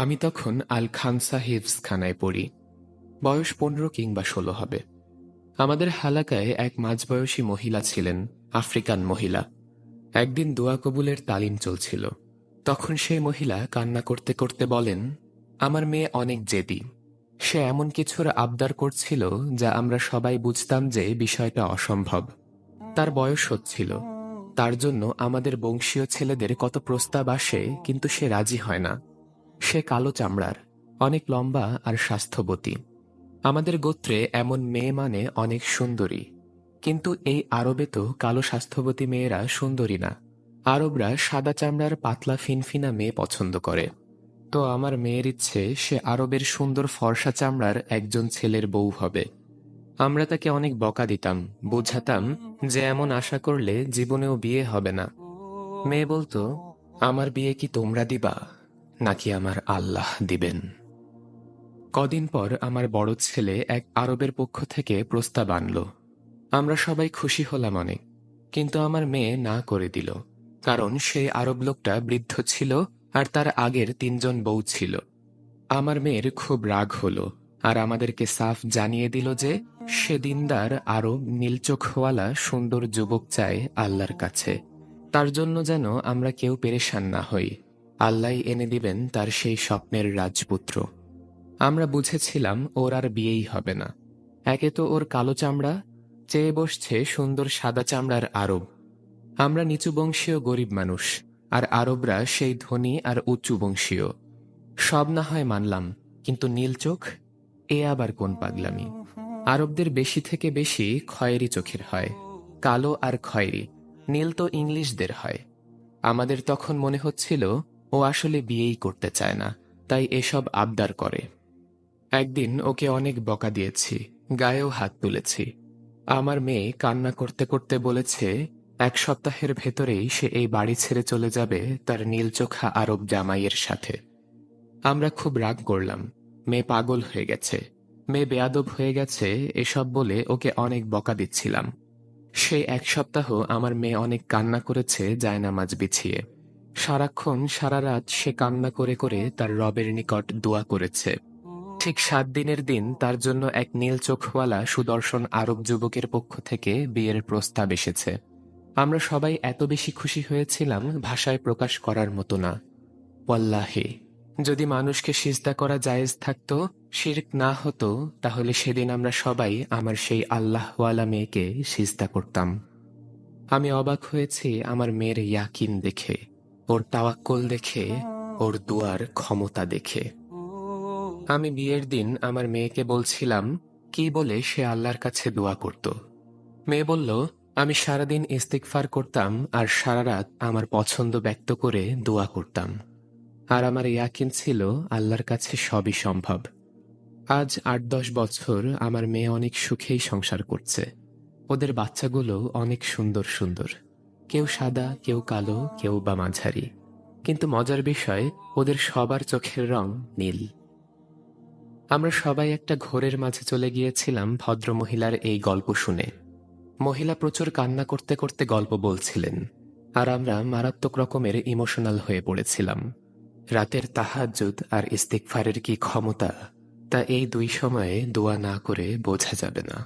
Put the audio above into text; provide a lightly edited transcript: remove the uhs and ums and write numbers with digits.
আমি তখন আল খানসা হিফজখানায় পড়ি। বয়স 15 কিংবা 16 হবে। আমাদের হালাকায় এক মাঝবয়সী মহিলা ছিলেন, আফ্রিকান মহিলা। একদিন দোয়া কবুলের তালিম চলছিল। তখন সেই মহিলা কান্না করতে করতে বলেন, আমার মেয়ে অনেক জেদি। সে এমন কিছুর আবদার করছিল যা আমরা সবাই বুঝতাম যে বিষয়টা অসম্ভব। তার বয়স হচ্ছিল। তার জন্য আমাদের বংশীয় ছেলেদের কত প্রস্তাব আসে, কিন্তু সে রাজি হয় না। সে কালো চামড়ার, অনেক লম্বা আর স্বাস্থ্যবতী। আমাদের গোত্রে এমন মেয়ে মানে অনেক সুন্দরী। কিন্তু এই আরবে তো কালো স্বাস্থ্যবতী মেয়েরা সুন্দরী না। আরবরা সাদা চামড়ার পাতলা ফিনফিনা মেয়ে পছন্দ করে। তো আমার মেয়ের ইচ্ছে সে আরবের সুন্দর ফর্সা চামড়ার একজন ছেলের বউ হবে। আমরা তাকে অনেক বকা দিতাম, বোঝাতাম যে এমন আশা করলে জীবনেও বিয়ে হবে না। মেয়ে বলতো, আমার বিয়ে কি তোমরা দিবা, নাকি আমার আল্লাহ দিবেন? কদিন পর আমার বড় ছেলে এক আরবের পক্ষ থেকে প্রস্তাব আনল। আমরা সবাই খুশি হলাম অনেক, কিন্তু আমার মেয়ে না করে দিল। কারণ সেই আরব লোকটা বৃদ্ধ ছিল আর তার আগের 3 জন বউ ছিল। আমার মেয়ের খুব রাগ হলো আর আমাদেরকে সাফ জানিয়ে দিল যে সে দিনদার আরব নীলচোখওয়ালা সুন্দর যুবক চায় আল্লাহর কাছে। তার জন্য যেন আমরা কেউ পেরেশান না হই। আল্লাহই এনে দিবেন তার সেই স্বপ্নের রাজপুত্র। আমরা বুঝেছিলাম ওর আর বিয়েই হবে না। একে তো ওর কালো চামড়া, চেয়ে বসছে সুন্দর সাদা চামড়ার আরব। আমরা নিচু বংশীয় গরিব মানুষ, আর আরবরা সেই ধনী আর উঁচু বংশীয়। সব না হয় মানলাম, কিন্তু নীল চোখ, এ আবার কোন পাগলামি? আরবদের বেশি থেকে বেশি খয়েরি চোখের হয়, কালো আর খয়েরি। নীল তো ইংলিশদের হয়। আমাদের তখন মনে হচ্ছিল ও আসলে বিয়েই করতে চায় না, তাই এসব আবদার করে। একদিন ওকে অনেক বকা দিয়েছি, গায়েও হাত তুলেছি। আমার মেয়ে কান্না করতে করতে বলেছে 1 সপ্তাহের ভেতরেই সে এই বাড়ি ছেড়ে চলে যাবে তার নীলচোখা আরব জামাইয়ের সাথে। আমরা খুব রাগ করলাম। মেয়ে পাগল হয়ে গেছে, মেয়ে বেয়াদব হয়ে গেছে, এসব বলে ওকে অনেক বকা দিচ্ছিলাম। সেই 1 সপ্তাহ আমার মেয়ে অনেক কান্না করেছে জায়নামাজ বিছিয়ে। সারাক্ষণ সারা রাত সে কান্না করে করে তার রবের নিকট দোয়া করেছে। ঠিক 7 দিনের দিন তার জন্য এক নীল চোখওয়ালা সুদর্শন আরব যুবকের পক্ষ থেকে বিয়ের প্রস্তাব এসেছে। আমরা সবাই এত বেশি খুশি হয়েছিলাম, ভাষায় প্রকাশ করার মতো না। ওয়াল্লাহি, যদি মানুষকে সিজদা করা জায়েজ থাকতো, শিরক না হতো, তাহলে সেদিন আমরা সবাই আমার সেই আল্লাহওয়ালা মেয়েকে সিজদা করতাম। আমি অবাক হয়েছি আমার মেয়ের ইয়াকিন দেখে, ওর তাওয়াক্কুল দেখে, ওর দুয়ার ক্ষমতা দেখে। আমি বিয়ের দিন আমার মেয়েকে বলছিলাম কি বলে সে আল্লাহর কাছে দোয়া করত। মেয়ে বলল, আমি সারাদিন ইস্তিগফার করতাম আর সারা রাত আমার পছন্দ ব্যক্ত করে দোয়া করতাম। আর আমার ইয়াকিন ছিল আল্লাহর কাছে সবই সম্ভব। আজ 8-10 বছর আমার মেয়ে অনেক সুখেই সংসার করছে। ওদের বাচ্চাগুলো অনেক সুন্দর সুন্দর, কেউ সাদা, কেউ কালো, কেউ বা মাঝারি। কিন্তু মজার বিষয়, ওদের সবার চোখের রং নীল। আমরা সবাই একটা ঘোরের মাঝে চলে গিয়েছিলাম ভদ্রমহিলার এই গল্প শুনে। মহিলা প্রচুর কান্না করতে করতে গল্প বলছিলেন, আর আমরা মারাত্মক রকমের ইমোশনাল হয়ে পড়েছিলাম। রাতের তাহাজ্জুদ আর ইস্তিগফারের কি ক্ষমতা, তা এই 2 সময়ে দোয়া না করে বোঝা যাবে না।